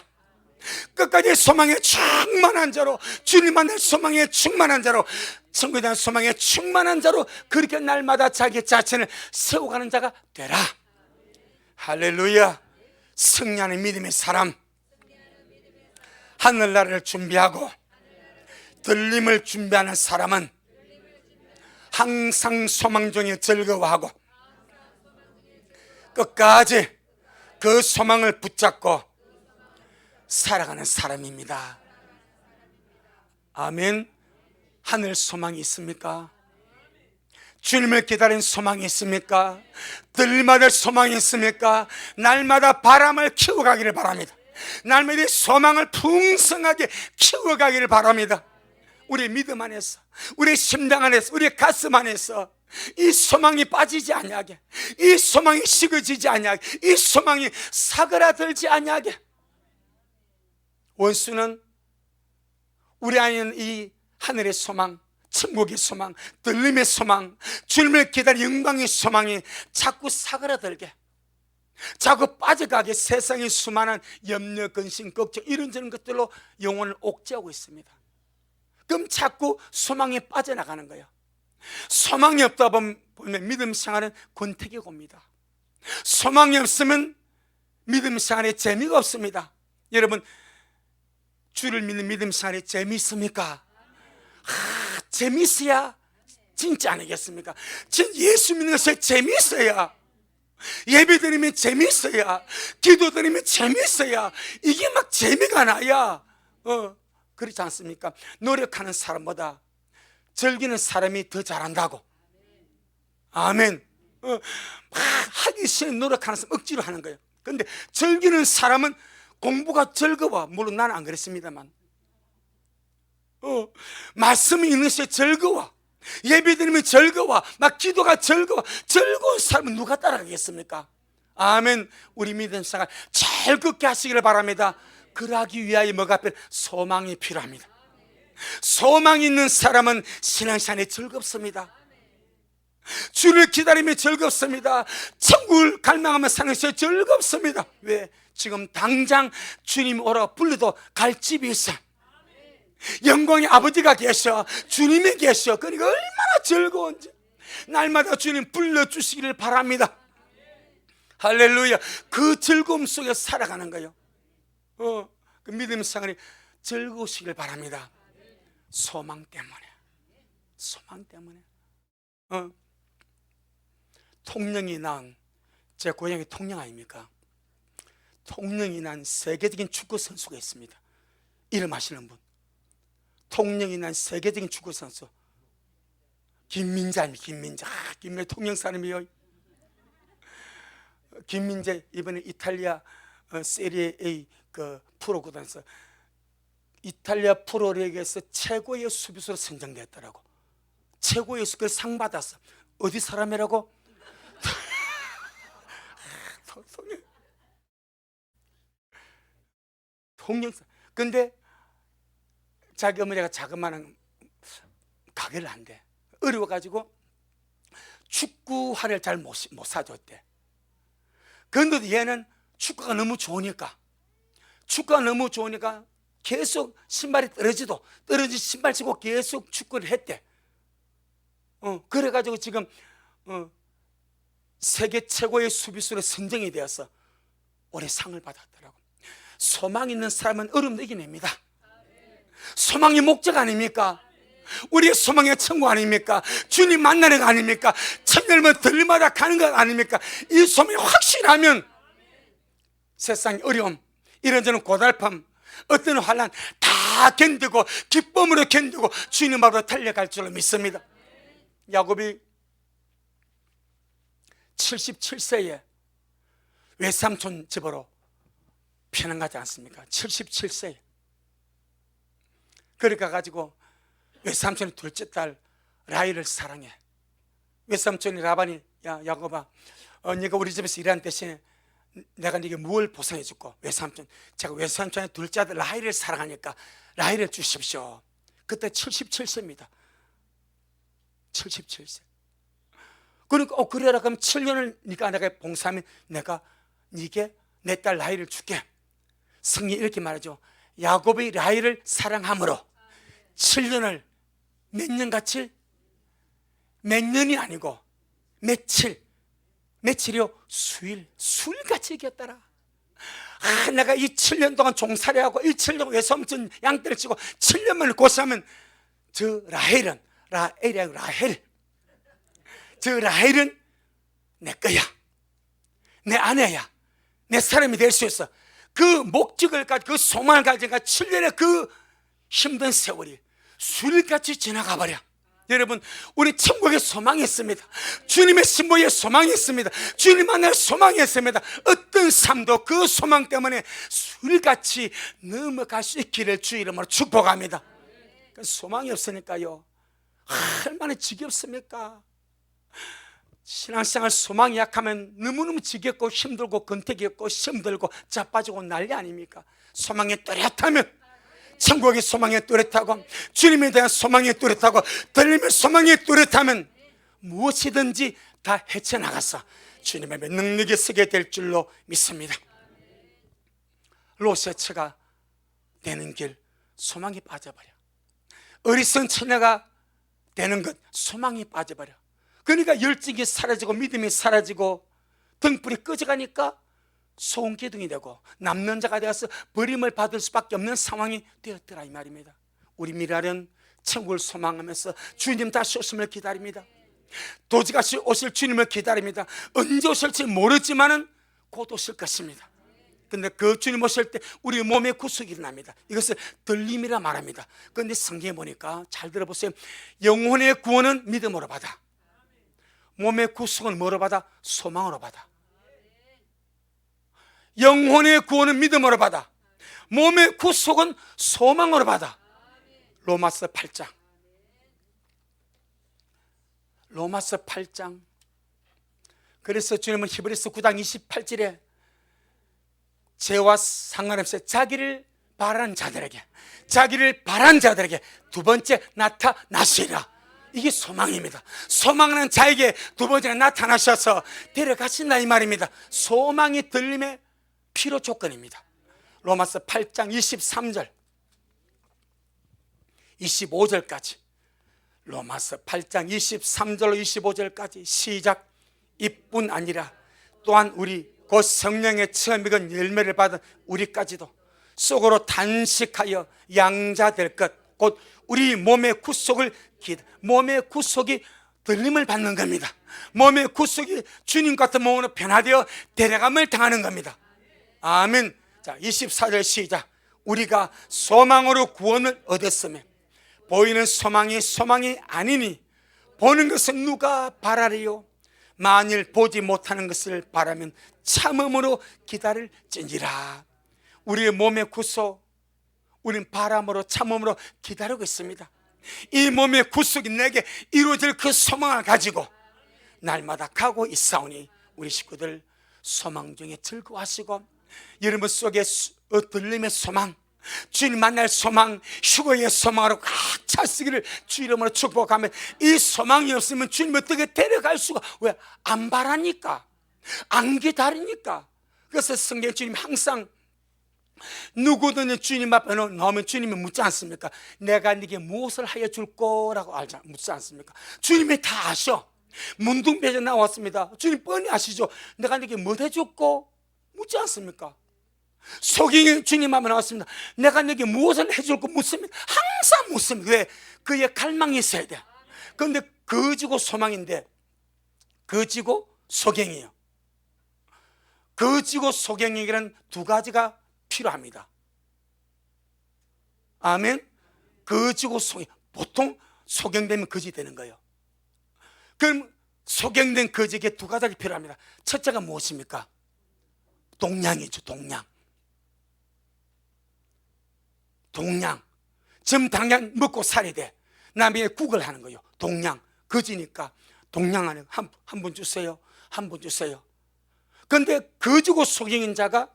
끝까지 소망에 충만한 자로, 주님 만날 소망에 충만한 자로, 천국에 대한 소망에 충만한 자로 그렇게 날마다 자기 자신을 세워가는 자가 되라. 할렐루야. 승리하는 믿음의 사람, 하늘나라를 준비하고 들림을 준비하는 사람은 항상 소망 중에 즐거워하고 끝까지 그 소망을 붙잡고 살아가는 사람입니다. 아멘. 하늘 소망이 있습니까? 주님을 기다린 소망이 있습니까? 들림받을 소망이 있습니까? 날마다 바람을 키워가기를 바랍니다. 날마다 소망을 풍성하게 키워가기를 바랍니다. 우리 믿음 안에서, 우리 심장 안에서, 우리 가슴 안에서 이 소망이 빠지지 아니하게, 이 소망이 식어지지 아니하게, 이 소망이 사그라들지 아니하게. 원수는 우리 안에 있는 이 하늘의 소망, 천국의 소망, 들림의 소망, 주님을 기다린 영광의 소망이 자꾸 사그라들게, 자꾸 빠져가게 세상의 수많은 염려, 근심, 걱정 이런저런 것들로 영혼을 옥죄하고 있습니다. 그럼 자꾸 소망이 빠져나가는 거예요. 소망이 없다 보면 믿음 생활은 권태기가 옵니다. 소망이 없으면 믿음 생활에 재미가 없습니다. 여러분, 주를 믿는 믿음 생활에 재미있습니까? 재미있어야 진짜 아니겠습니까? 예수 믿는 것에 재미있어야, 예배 드리면 재미있어야, 기도 드리면 재미있어야, 이게 막 재미가 나야 그렇지 않습니까? 노력하는 사람보다 즐기는 사람이 더 잘한다고. 아멘. 막 하기 싫은 노력하는 사람 억지로 하는 거예요. 그런데 즐기는 사람은 공부가 즐거워. 물론 나는 안 그랬습니다만, 말씀이 있는 것이 즐거워, 예배 드리면 즐거워, 막 기도가 즐거워. 즐거운 사람은 누가 따라가겠습니까? 아멘. 우리 믿음 생활 즐겁게 하시기를 바랍니다. 그러하기 위하여 뭐가 필요해요? 소망이 필요합니다. 소망이 있는 사람은 신앙생활에 즐겁습니다. 주를 기다리면 즐겁습니다. 천국을 갈망하며 사는 것이 즐겁습니다. 왜? 지금 당장 주님 오라고 불러도 갈 집이 있어. 영광의 아버지가 계셔, 주님이 계셔. 그러니까 얼마나 즐거운지 날마다 주님 불러주시기를 바랍니다. 할렐루야. 그 즐거움 속에 살아가는 거예요. 그 믿음 생활이 즐거우시길 바랍니다. 소망 때문에, 소망 때문에. 통영이 난, 제 고향이 통영 아닙니까? 통영이 난 세계적인 축구 선수가 있습니다. 이름 아시는 분? 통영이 난 세계적인 축구 선수 김민재입니다. 김민재 통영 사람이에요. 김민재 이번에 이탈리아 세리에 A 그 프로구단에서 이탈리아 프로리그에서 최고의 수비수로 선정됐더라고. 최고의 수비수 상 받았어. 어디 사람이라고? 통영. 근데 자기 어머니가 자그마한 가게를 한대. 어려워가지고 축구화를 잘 못 사줬대. 그런데도 얘는 축구가 너무 좋으니까 계속 신발이 떨어지 신발 신고 계속 축구를 했대. 그래가지고 지금 세계 최고의 수비수로 선정이 되어서 올해 상을 받았더라고. 소망 있는 사람은 어려움도 이겨냅니다. 소망이 목적 아닙니까? 우리의 소망의 천국 아닙니까? 주님 만나는 거 아닙니까? 천년을 들마다 가는 것 아닙니까? 이 소망이 확실하면 세상의 어려움, 이런저런 고달픔, 어떤 환난 다 견디고 기쁨으로 견디고 주님 앞으로 달려갈 줄로 믿습니다. 야곱이 77세에 외삼촌 집으로 피난가지 않습니까? 77세에. 그래 가가지고 외삼촌의 둘째 딸 라헬을 사랑해. 외삼촌이 라반이, 야 야곱아, 네가 우리 집에서 일하는 대신에 내가 네게 무엇을 보상해 줄까? 외삼촌, 제가 외삼촌의 둘째 아들 라헬을 사랑하니까 라헬을 주십시오. 그때 77세입니다 77세. 그러니까 그래라, 그럼 7년을 네가 내가 봉사하면 내가 네게 내 딸 라헬을 줄게. 성경이 이렇게 말하죠. 야곱이 라헬을 사랑함으로 7년을 몇 년같이, 몇 년이 아니고 며칠이요? 수일같이 이겼더라. 내가 이 7년 동안 종살이하고 7년 외삼촌 양떼를 치고 7년만을 고생하면 저 라헬은 저 라헬은 내 거야, 내 아내야, 내 사람이 될 수 있어. 그 목적을 가지고, 그 소망을 가지고 7년의 그 힘든 세월이 수일같이 지나가 버려. 여러분, 우리 천국에 소망이 있습니다. 주님의 신부에 소망이 있습니다. 주님 만날 소망이 있습니다. 어떤 삶도 그 소망 때문에 수일같이 넘어갈 수 있기를 주 이름으로 축복합니다. 소망이 없으니까요, 얼마나 지겹습니까? 신앙생활 소망이 약하면 너무너무 지겹고 힘들고 근태기 없고 힘들고 자빠지고 난리 아닙니까? 소망이 뚜렷하면, 천국의 소망이 뚜렷하고 주님에 대한 소망이 뚜렷하고 들림의 소망이 뚜렷하면 무엇이든지 다 헤쳐나가서 주님의 능력에 서게 될 줄로 믿습니다. 롯의 처가 되는 길, 소망이 빠져버려. 어리석은 처녀가 되는 것, 소망이 빠져버려. 그러니까 열정이 사라지고 믿음이 사라지고 등불이 꺼져가니까 소음기둥이 되고 남는 자가 되어서 버림을 받을 수밖에 없는 상황이 되었더라, 이 말입니다. 우리 미랄은 천국을 소망하면서 주님 다시 오심을 기다립니다. 도지같이 오실 주님을 기다립니다. 언제 오실지 모르지만은 곧 오실 것입니다. 근데 그 주님 오실 때 우리 몸에 구속이 일어납니다. 이것을 들림이라 말합니다. 그런데 성경에 보니까 잘 들어보세요. 영혼의 구원은 믿음으로 받아, 몸의 구속은 뭐로 받아? 소망으로 받아. 영혼의 구원은 믿음으로 받아, 몸의 구속은 소망으로 받아. 로마서 8장, 로마서 8장. 그래서 주님은 히브리서 9장 28절에 죄와 상관없이 자기를 바라는 자들에게 두 번째 나타나시리라. 이게 소망입니다. 소망하는 자에게 두 번째 나타나셔서 데려가신다, 이 말입니다. 소망이 들림의 필요 조건입니다. 로마서 8장 23절 25절까지, 로마서 8장 23절로 25절까지 시작. 이뿐 아니라 또한 우리 곧 성령의 처음 익은 열매를 받은 우리까지도 속으로 단식하여 양자될 것, 곧 우리 몸의 구속을 몸의 구속이 들림을 받는 겁니다. 몸의 구속이 주님 같은 몸으로 변화되어 데려감을 당하는 겁니다. 아멘. 자, 24절 시작. 우리가 소망으로 구원을 얻었으며 보이는 소망이 아니니 보는 것은 누가 바라리요? 만일 보지 못하는 것을 바라면 참음으로 기다릴지니라. 우리의 몸의 구속, 우리는 바람으로 참음으로 기다리고 있습니다. 이 몸의 구속이 내게 이루어질 그 소망을 가지고 날마다 가고 있사오니 우리 식구들 소망 중에 즐거워하시고, 여러분 속에 들림의 소망, 주님 만날 소망, 휴거의 소망으로 꽉 찼으기를 주 이름으로 축복하면, 이 소망이 없으면 주님 어떻게 데려갈 수가, 왜? 안 바라니까, 안 기다리니까. 그래서 성경 주님 항상 누구든 주님 앞에 나오면 주님이 묻지 않습니까? 내가 네게 무엇을 하여 줄 거라고 묻지 않습니까? 주님이 다 아셔. 문둥병에 나왔습니다. 주님 뻔히 아시죠? 내가 네게 뭐 해줄고 묻지 않습니까? 소경이 주님 앞에 나왔습니다. 내가 네게 무엇을 해줄고 묻습니다. 항상 묻습니다. 왜? 그의 갈망이 있어야 돼. 그런데 거지고 소망인데, 거지고 소경이에요. 거지고 소경에게는 두 가지가 필요합니다. 아멘. 거지고 소경, 보통 소경되면 거지 되는 거예요. 그럼 소경된 거지에게 두 가지가 필요합니다. 첫째가 무엇입니까? 동량이죠. 동량. 지금 당장 먹고 살이 돼. 남에게 국을 하는 거예요. 동량. 거지니까 동량 안에 한 분 주세요. 한 분 주세요. 그런데 거지고 소경인 자가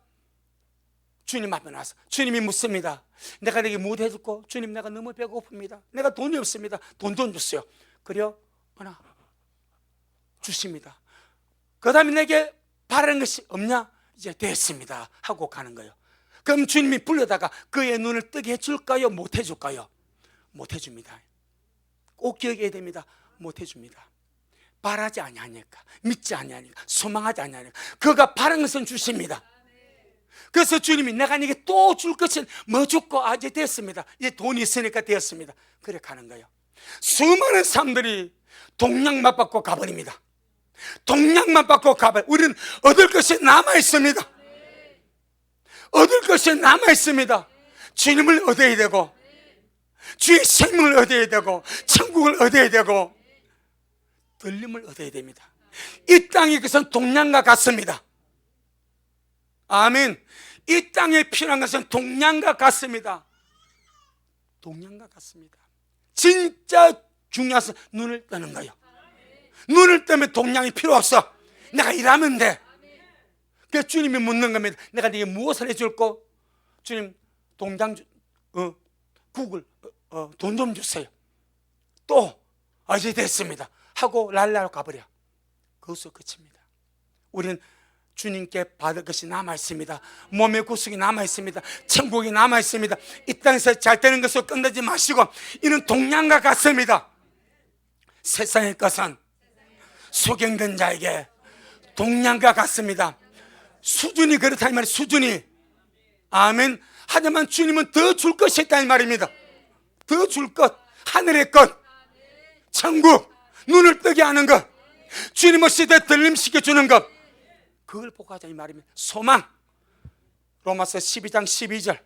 주님 앞에 나서 주님이 묻습니다. 내가 내게 뭐 해줄까? 주님, 내가 너무 배고픕니다. 내가 돈이 없습니다. 돈 좀 주세요. 그래요? 하나 주십니다. 그 다음에 내게 바라는 것이 없냐? 이제 됐습니다 하고 가는 거예요. 그럼 주님이 불러다가 그의 눈을 뜨게 해줄까요? 못 해줄까요? 못 해줍니다. 꼭 기억해야 됩니다. 못 해줍니다. 바라지 아니하니까, 믿지 아니하니까, 소망하지 아니하니까. 그가 바라는 것은 주십니다. 그래서 주님이 내가 네게 또 줄 것은 뭐 줄까? 이제 됐습니다. 이제 돈이 있으니까 되었습니다. 그래 가는 거예요. 수많은 사람들이 동량만 받고 가버립니다. 동량만 받고 가버려. 우리는 얻을 것이 남아있습니다. 얻을 것이 남아있습니다. 주님을 얻어야 되고, 주의 생명을 얻어야 되고, 천국을 얻어야 되고, 들림을 얻어야 됩니다. 이 땅이 그것은 동량과 같습니다. 아멘. 이 땅에 필요한 것은 동량과 같습니다. 동량과 같습니다. 진짜 중요한 것은 눈을 뜨는 거예요. 눈을 뜨면 동량이 필요 없어. 내가 일하면 돼. 그래서 주님이 묻는 겁니다. 내가 네게 무엇을 해줄까? 주님, 동장 국을 돈 좀 주세요. 또 이제 됐습니다 하고 랄라로 가버려. 거기서 끝입니다. 우리는 주님께 받을 것이 남아있습니다. 몸의 구속이 남아있습니다. 천국이 남아있습니다. 이 땅에서 잘 되는 것을 끝내지 마시고, 이는 동량과 같습니다. 세상의 것은 소경된 자에게 동량과 같습니다. 수준이 그렇다 이 말이에요. 수준이. 아멘. 하지만 주님은 더 줄 것이 있다 이 말입니다. 더 줄 것, 하늘의 것, 천국, 눈을 뜨게 하는 것, 주님의 시대에 들림시켜주는 것, 그걸 보고 하자 이 말입니다. 소망. 로마서 12장 12절.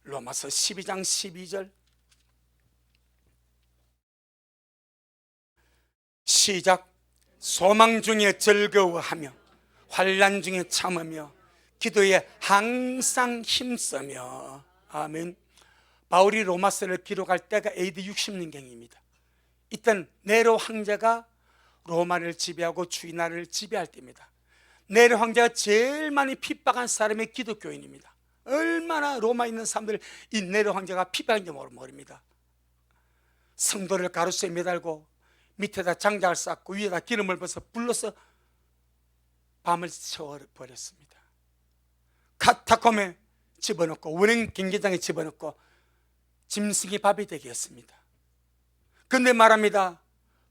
로마서 12장 12절. 시작. 소망 중에 즐거워하며 환난 중에 참으며 기도에 항상 힘쓰며. 아멘. 바울이 로마서를 기록할 때가 AD 60년경입니다. 이땐 네로 황제가 로마를 지배하고 주나라를 지배할 때입니다. 네로 황제가 제일 많이 핍박한 사람이 기독교인입니다. 얼마나 로마에 있는 사람들 이 네로 황제가 핍박인지 모릅니다. 성도를 가로수에 매달고 밑에다 장작을 쌓고 위에다 기름을 부어서 불러서 밤을 채워버렸습니다. 카타콤에 집어넣고 원형 경기장에 집어넣고 짐승이 밥이 되게 했습니다. 근데 말합니다.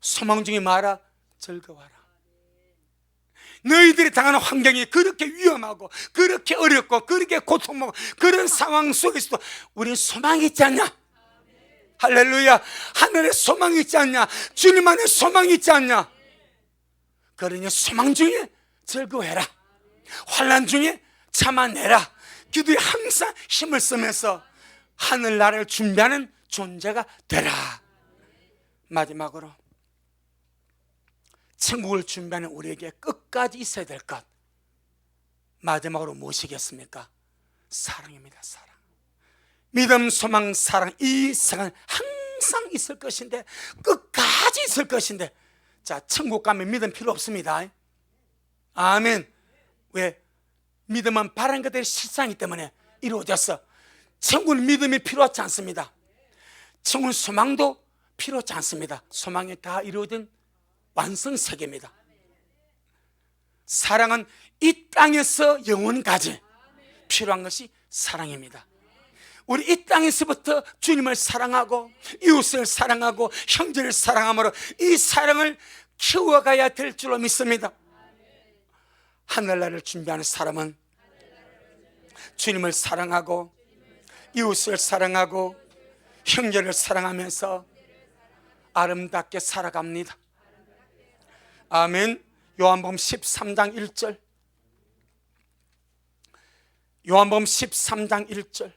소망 중에 말아 즐거워하라. 너희들이 당하는 환경이 그렇게 위험하고 그렇게 어렵고 그렇게 고통받고 그런 상황 속에서도 우리는 소망이 있지 않냐? 할렐루야. 하늘에 소망이 있지 않냐? 주님 안에 소망이 있지 않냐? 그러니 소망 중에 즐거워해라. 환난 중에 참아내라. 기도에 항상 힘을 쓰면서 하늘나라를 준비하는 존재가 되라. 마지막으로 천국을 준비하는 우리에게 끝까지 있어야 될 것, 마지막으로 무엇이겠습니까? 사랑입니다. 사랑. 믿음, 소망, 사랑. 이 사랑은 항상 있을 것인데, 끝까지 있을 것인데, 자, 천국 가면 믿음 필요 없습니다. 아멘. 왜? 믿음은 바라는 것들이 실상이기 때문에 이루어졌어. 천국은 믿음이 필요하지 않습니다. 천국은 소망도 필요하지 않습니다. 소망이 다 이루어진 완성세계입니다. 사랑은 이 땅에서 영원까지 필요한 것이 사랑입니다. 우리 이 땅에서부터 주님을 사랑하고 이웃을 사랑하고 형제를 사랑함으로 이 사랑을 키워가야 될 줄로 믿습니다. 하늘나라를 준비하는 사람은 주님을 사랑하고 이웃을 사랑하고 형제를 사랑하면서 아름답게 살아갑니다. 아멘. 요한복음 13장 1절. 요한복음 13장 1절.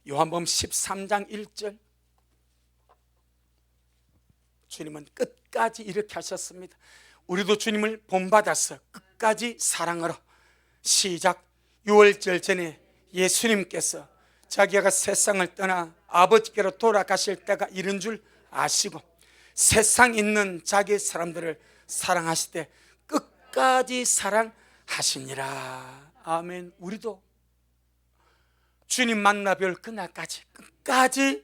요한복음 13장 1절, 주님은 끝까지 이렇게 하셨습니다. 우리도 주님을 본받아서 끝까지 사랑하러. 시작. 6월절 전에 예수님께서 자기가 세상을 떠나 아버지께로 돌아가실 때가 이른 줄 아시고 세상 있는 자기 사람들을 사랑하실 때 끝까지 사랑하시니라. 아멘. 우리도 주님 만나 뵐 그날까지 끝까지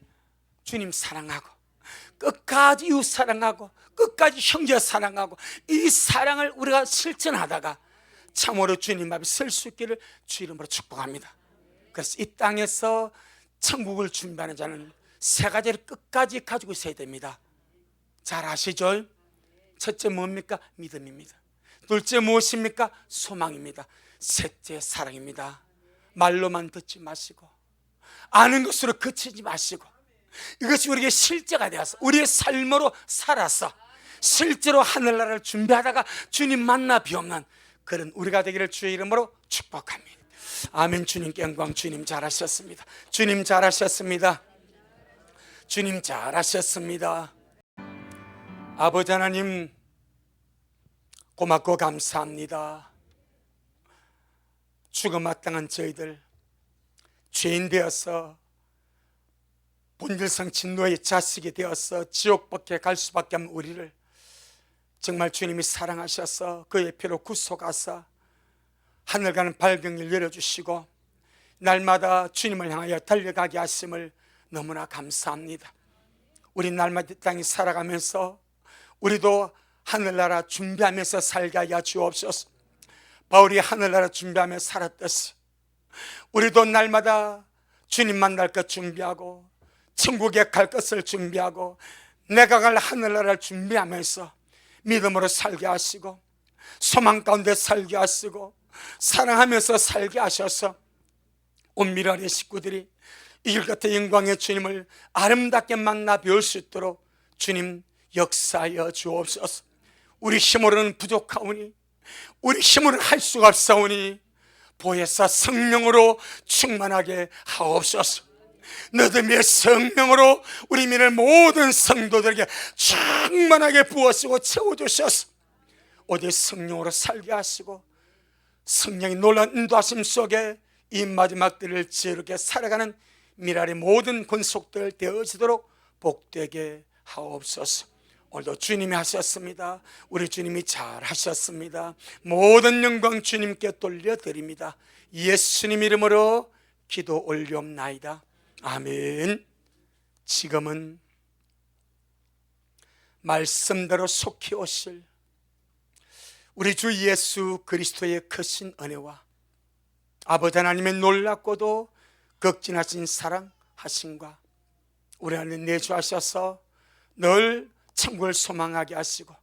주님 사랑하고, 끝까지 이웃 사랑하고, 끝까지 형제 사랑하고, 이 사랑을 우리가 실천하다가 참으로 주님 앞에 설 수 있기를 주 이름으로 축복합니다. 그래서 이 땅에서 천국을 준비하는 자는 세 가지를 끝까지 가지고 있어야 됩니다. 잘 아시죠? 첫째 뭡니까? 믿음입니다. 둘째 무엇입니까? 소망입니다. 셋째 사랑입니다. 말로만 듣지 마시고, 아는 것으로 그치지 마시고, 이것이 우리에게 실제가 되어서 우리의 삶으로 살아서 실제로 하늘나라를 준비하다가 주님 만나 비옵는 그런 우리가 되기를 주의 이름으로 축복합니다. 아멘. 주님께 영광. 주님 잘하셨습니다. 주님 잘하셨습니다. 주님 잘하셨습니다. 아버지 하나님, 고맙고 감사합니다. 죽음 마땅한 저희들, 죄인 되어서 본질상 진노의 자식이 되어서 지옥 밖에 갈 수밖에 없는 우리를 정말 주님이 사랑하셔서 그의 피로 구속하사 하늘 가는 발경을 열어주시고 날마다 주님을 향하여 달려가게 하심을 너무나 감사합니다. 우리 날마다 이 땅에 살아가면서 우리도 하늘나라 준비하면서 살게 하여 주옵소서. 바울이 하늘나라 준비하며 살았듯이 우리도 날마다 주님 만날 것 준비하고 천국에 갈 것을 준비하고 내가 갈 하늘나라를 준비하면서 믿음으로 살게 하시고 소망 가운데 살게 하시고 사랑하면서 살게 하셔서 온미련의 식구들이 이 길 끝에 영광의 주님을 아름답게 만나 배울 수 있도록 주님 역사하여 주옵소서. 우리 힘으로는 부족하오니, 우리 힘으로는 할 수가 없사오니 보혜사 성령으로 충만하게 하옵소서. 너희의 성령으로 우리 믿는 모든 성도들에게 충만하게 부어주시고 채워주셔서 오직 성령으로 살게 하시고 성령의 놀라운 인도하심 속에 이 마지막 때를 지혜롭게 살아가는 미랄의 모든 권속들 되어지도록 복되게 하옵소서. 오늘도 주님이 하셨습니다. 우리 주님이 잘 하셨습니다. 모든 영광 주님께 돌려드립니다. 예수님 이름으로 기도 올리옵나이다. 아멘. 지금은 말씀대로 속히 오실 우리 주 예수 그리스도의 크신 은혜와 아버지 하나님의 놀랍고도 극진하신 사랑하심과 우리 안에 내주하셔서 늘 천국을 소망하게 하시고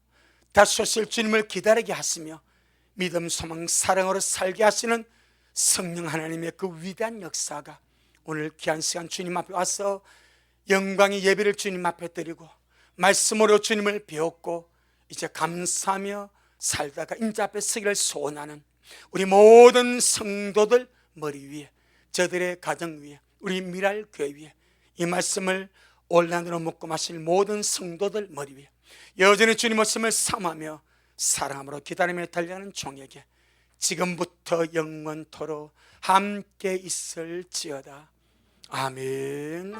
다시 오실 주님을 기다리게 하시며 믿음, 소망, 사랑으로 살게 하시는 성령 하나님의 그 위대한 역사가 오늘 귀한 시간 주님 앞에 와서 영광의 예배를 주님 앞에 드리고 말씀으로 주님을 배웠고 이제 감사하며 살다가 인자 앞에 서기를 소원하는 우리 모든 성도들 머리 위에, 저들의 가정 위에, 우리 미랄 교회 위에 이 말씀을 온라인으로 묻고 마실 모든 성도들 머리 위에 여전히 주님 말씀을 삼하며 사랑함으로 기다리며 달려가는 종에게 지금부터 영원토록 함께 있을지어다. 아멘.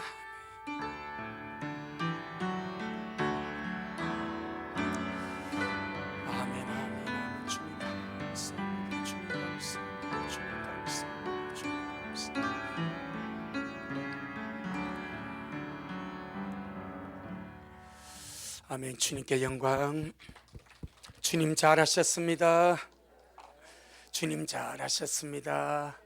아멘. 주님께 영광. 주님 잘하셨습니다. 주님 잘하셨습니다.